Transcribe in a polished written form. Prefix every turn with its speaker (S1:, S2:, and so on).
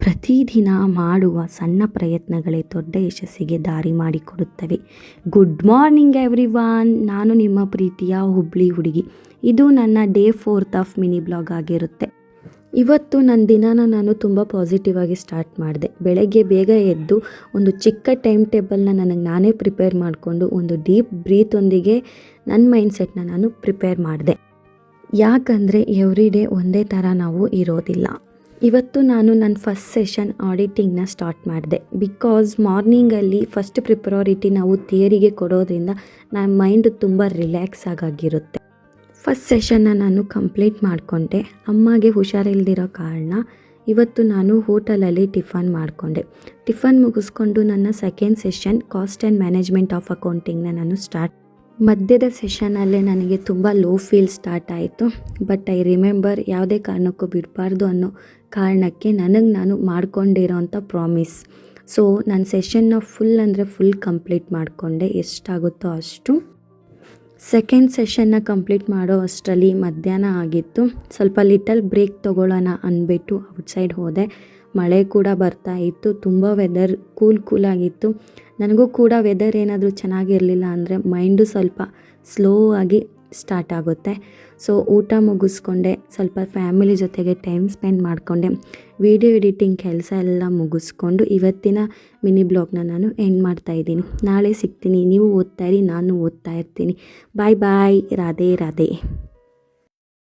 S1: ಪ್ರತಿದಿನ ಮಾಡುವ ಸಣ್ಣ ಪ್ರಯತ್ನಗಳೇ ದೊಡ್ಡ ಯಶಸ್ಸಿಗೆ ದಾರಿ ಮಾಡಿಕೊಡುತ್ತವೆ. ಗುಡ್ ಮಾರ್ನಿಂಗ್ ಎವ್ರಿವಾನ್, ನಾನು ನಿಮ್ಮ ಪ್ರೀತಿಯ ಹುಬ್ಳಿ ಹುಡುಗಿ. ಇದು ನನ್ನ day 4th of mini blog ಆಗಿರುತ್ತೆ. ಇವತ್ತು ನನ್ನ ದಿನಾನ ನಾನು ತುಂಬ ಪಾಸಿಟಿವ್ ಆಗಿ ಸ್ಟಾರ್ಟ್ ಮಾಡಿದೆ. ಬೆಳಗ್ಗೆ ಬೇಗ ಎದ್ದು ಒಂದು ಚಿಕ್ಕ ಟೈಮ್ ಟೇಬಲ್ನ ನನಗೆ ನಾನೇ ಪ್ರಿಪೇರ್ ಮಾಡಿಕೊಂಡು ಒಂದು ಡೀಪ್ ಬ್ರೀತೊಂದಿಗೆ ನನ್ನ ಮೈಂಡ್ಸೆಟ್ನ ನಾನು ಪ್ರಿಪೇರ್ ಮಾಡಿದೆ. ಯಾಕಂದರೆ ಎವ್ರಿ ಡೇ ಒಂದೇ ಥರ ನಾವು ಇರೋದಿಲ್ಲ. ಇವತ್ತು ನಾನು ನನ್ನ ಫಸ್ಟ್ ಸೆಷನ್ ಆಡಿಟಿಂಗ್ನ ಸ್ಟಾರ್ಟ್ ಮಾಡಿದೆ. ಬಿಕಾಸ್ ಮಾರ್ನಿಂಗಲ್ಲಿ ಫಸ್ಟ್ ಪ್ರಿಪ್ರಾರಿಟಿ ನಾವು ಥಿಯರಿಗೆ ಕೊಡೋದ್ರಿಂದ ನನ್ನ ಮೈಂಡ್ ತುಂಬ ರಿಲ್ಯಾಕ್ಸ್ ಆಗಿರುತ್ತೆ. ಫಸ್ಟ್ ಸೆಷನ್ನ ನಾನು ಕಂಪ್ಲೀಟ್ ಮಾಡಿಕೊಂಡೆ. ಅಮ್ಮಗೆ ಹುಷಾರಿಲ್ದಿರೋ ಕಾರಣ ಇವತ್ತು ನಾನು ಹೋಟೆಲಲ್ಲಿ ಟಿಫನ್ ಮಾಡಿಕೊಂಡೆ. ಟಿಫನ್ ಮುಗಿಸ್ಕೊಂಡು ನನ್ನ second session cost and management of ಅಕೌಂಟಿಂಗ್ನ ನಾನು ಸ್ಟಾರ್ಟ್. ಮಧ್ಯದ ಸೆಷನಲ್ಲೇ ನನಗೆ ತುಂಬ ಲೋ ಫೀಲ್ ಸ್ಟಾರ್ಟ್ ಆಯಿತು. ಬಟ್ ಐ ರಿಮೆಂಬರ್ ಯಾವುದೇ ಕಾರಣಕ್ಕೂ ಬಿಡಬಾರ್ದು ಅನ್ನೋ ಕಾರಣಕ್ಕೆ ನನಗೆ ನಾನು ಮಾಡ್ಕೊಂಡಿರೋಂಥ ಪ್ರಾಮಿಸ್. ಸೊ ನನ್ನ ಸೆಷನ್ನ ಫುಲ್ ಕಂಪ್ಲೀಟ್ ಮಾಡಿಕೊಂಡೆ, ಎಷ್ಟಾಗುತ್ತೋ ಅಷ್ಟು. ಸೆಕೆಂಡ್ ಸೆಷನ್ನ ಕಂಪ್ಲೀಟ್ ಮಾಡೋ ಅಷ್ಟರಲ್ಲಿ ಮಧ್ಯಾಹ್ನ ಆಗಿತ್ತು. ಸ್ವಲ್ಪ ಲಿಟಲ್ ಬ್ರೇಕ್ ತೊಗೊಳ್ಳೋಣ ಅಂದ್ಬಿಟ್ಟು ಔಟ್ಸೈಡ್ ಹೋದೆ. ಮಳೆ ಕೂಡ ಬರ್ತಾ ಇತ್ತು. ತುಂಬ ವೆದರ್ ಕೂಲಾಗಿತ್ತು. ನನಗೂ ಕೂಡ ವೆದರ್ ಏನಾದರೂ ಚೆನ್ನಾಗಿರಲಿಲ್ಲ ಅಂದರೆ ಮೈಂಡು ಸ್ವಲ್ಪ ಸ್ಲೋ ಆಗಿ ಸ್ಟಾರ್ಟ್ ಆಗುತ್ತೆ. ಸೊ ಊಟ ಮುಗಿಸ್ಕೊಂಡೆ, ಸ್ವಲ್ಪ ಫ್ಯಾಮಿಲಿ ಜೊತೆಗೆ ಟೈಮ್ ಸ್ಪೆಂಡ್ ಮಾಡಿಕೊಂಡೆ. ವಿಡಿಯೋ ಎಡಿಟಿಂಗ್ ಕೆಲಸ ಎಲ್ಲ ಮುಗಿಸ್ಕೊಂಡು ಇವತ್ತಿನ ಮಿನಿ ಬ್ಲಾಗ್ನ ನಾನು ಎಂಡ್ ಮಾಡ್ತಾಯಿದ್ದೀನಿ. ನಾಳೆ ಸಿಗ್ತೀನಿ. ನೀವು ಓದ್ತಾ ಇರಿ, ನಾನು ಓದ್ತಾ ಇರ್ತೀನಿ. ಬಾಯ್ ಬಾಯ್. ರಾಧೆ ರಾಧೆ.